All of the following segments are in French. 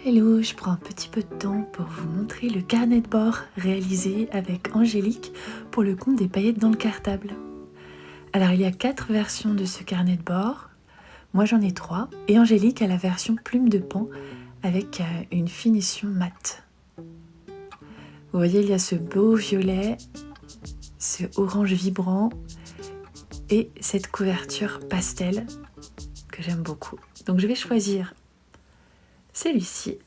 Hello, je prends un petit peu de temps pour vous montrer le carnet de bord réalisé avec Angélique pour le compte des paillettes dans le cartable. Alors il y a 4 versions de ce carnet de bord, moi j'en ai 3 et Angélique a la version plume de pan avec une finition mate. Vous voyez, il y a ce beau violet, ce orange vibrant et cette couverture pastel que j'aime beaucoup. Donc je vais choisir celui-ci.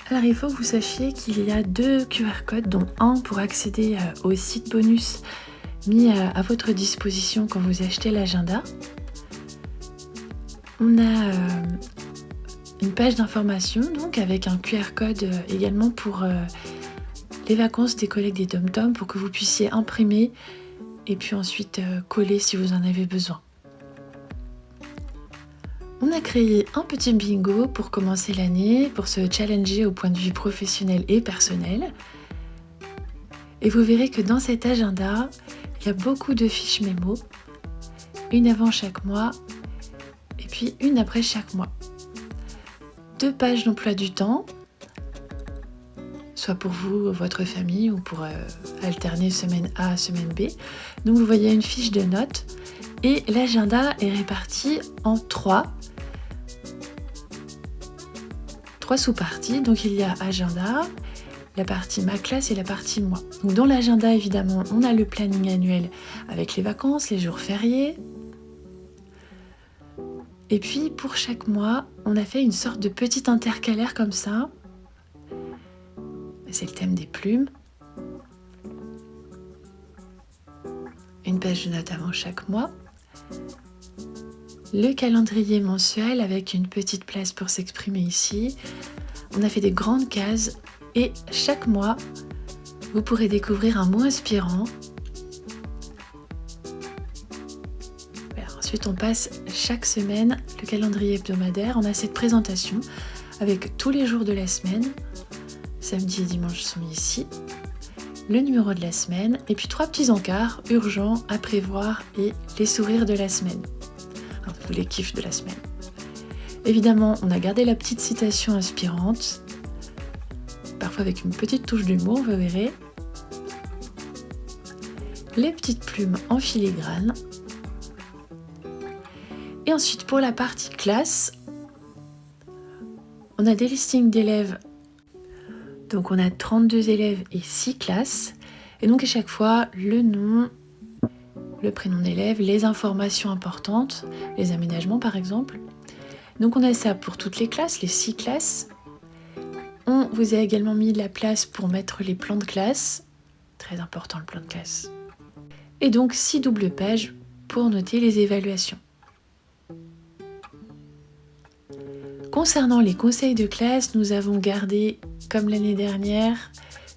Alors il faut que vous sachiez qu'il y a 2 QR codes, dont un pour accéder au site bonus mis à votre disposition quand vous achetez l'agenda. On a une page d'information donc avec un QR code également pour les vacances des collègues des DomTom pour que vous puissiez imprimer et puis ensuite coller si vous en avez besoin. On a créé un petit bingo pour commencer l'année, pour se challenger au point de vue professionnel et personnel. Et vous verrez que dans cet agenda, il y a beaucoup de fiches mémo, une avant chaque mois et puis une après chaque mois. 2 pages d'emploi du temps, soit pour vous, votre famille ou pour alterner semaine A, semaine B. Donc vous voyez une fiche de notes et l'agenda est réparti en 3 sous-parties. Donc il y a agenda, la partie ma classe et la partie moi. Donc dans l'agenda, évidemment, on a le planning annuel avec les vacances, les jours fériés. Et puis pour chaque mois, on a fait une sorte de petit intercalaire comme ça. C'est le thème des plumes. Une page de notes avant chaque mois. Le calendrier mensuel avec une petite place pour s'exprimer ici. On a fait des grandes cases et chaque mois, vous pourrez découvrir un mot inspirant. Voilà, ensuite, on passe chaque semaine le calendrier hebdomadaire. On a cette présentation avec tous les jours de la semaine. Samedi et dimanche sont mis ici. Le numéro de la semaine et puis 3 petits encarts urgents à prévoir et les sourires de la semaine. Ou les kiffs de la semaine. Évidemment, on a gardé la petite citation inspirante, parfois avec une petite touche d'humour, vous verrez. Les petites plumes en filigrane. Et ensuite, pour la partie classe, on a des listings d'élèves. Donc on a 32 élèves et 6 classes. Et donc à chaque fois, le nom, le prénom d'élève, les informations importantes, les aménagements par exemple. Donc on a ça pour toutes les classes, les 6 classes. On vous a également mis de la place pour mettre les plans de classe. Très important le plan de classe. Et donc 6 doubles pages pour noter les évaluations. Concernant les conseils de classe, nous avons gardé, comme l'année dernière,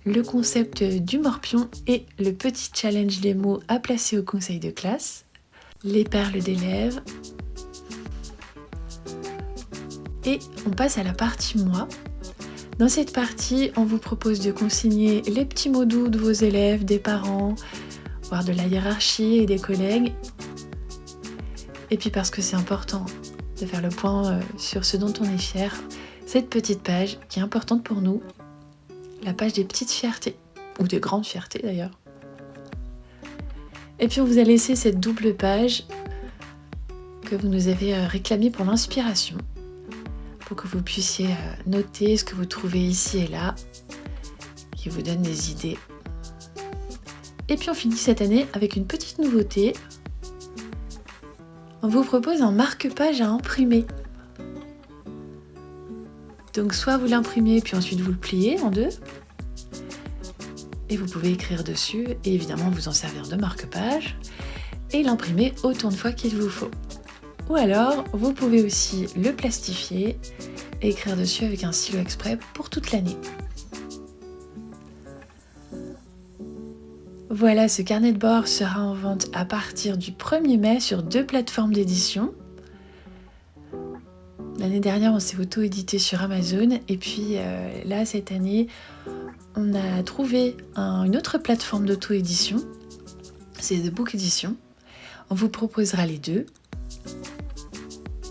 le concept du morpion et le petit challenge des mots à placer au conseil de classe, les perles d'élèves. Et on passe à la partie moi. Dans cette partie, on vous propose de consigner les petits mots doux de vos élèves, des parents, voire de la hiérarchie et des collègues. Et puis parce que c'est important de faire le point sur ce dont on est fier, cette petite page qui est importante pour nous, la page des petites fiertés, ou des grandes fiertés d'ailleurs. Et puis on vous a laissé cette double page que vous nous avez réclamée pour l'inspiration, pour que vous puissiez noter ce que vous trouvez ici et là, qui vous donne des idées. Et puis on finit cette année avec une petite nouveauté. On vous propose un marque-page à imprimer. Donc soit vous l'imprimez puis ensuite vous le pliez en 2 et vous pouvez écrire dessus et évidemment vous en servir de marque-page et l'imprimer autant de fois qu'il vous faut. Ou alors vous pouvez aussi le plastifier et écrire dessus avec un stylo exprès pour toute l'année. Voilà, ce carnet de bord sera en vente à partir du 1er mai sur 2 plateformes d'édition. L'année dernière, on s'est auto-édité sur Amazon et puis là, cette année, on a trouvé une autre plateforme d'auto-édition, c'est The Book Edition. On vous proposera les 2.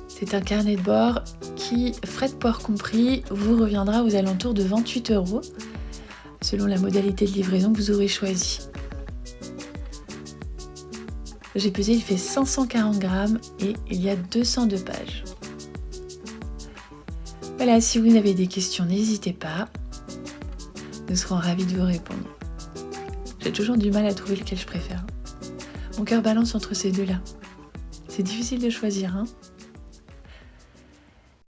C'est un carnet de bord qui, frais de port compris, vous reviendra aux alentours de 28 €, selon la modalité de livraison que vous aurez choisie. J'ai pesé, il fait 540 grammes et il y a 202 pages. Voilà, si vous avez des questions, n'hésitez pas. Nous serons ravis de vous répondre. J'ai toujours du mal à trouver lequel je préfère. Mon cœur balance entre ces deux-là. C'est difficile de choisir, hein ?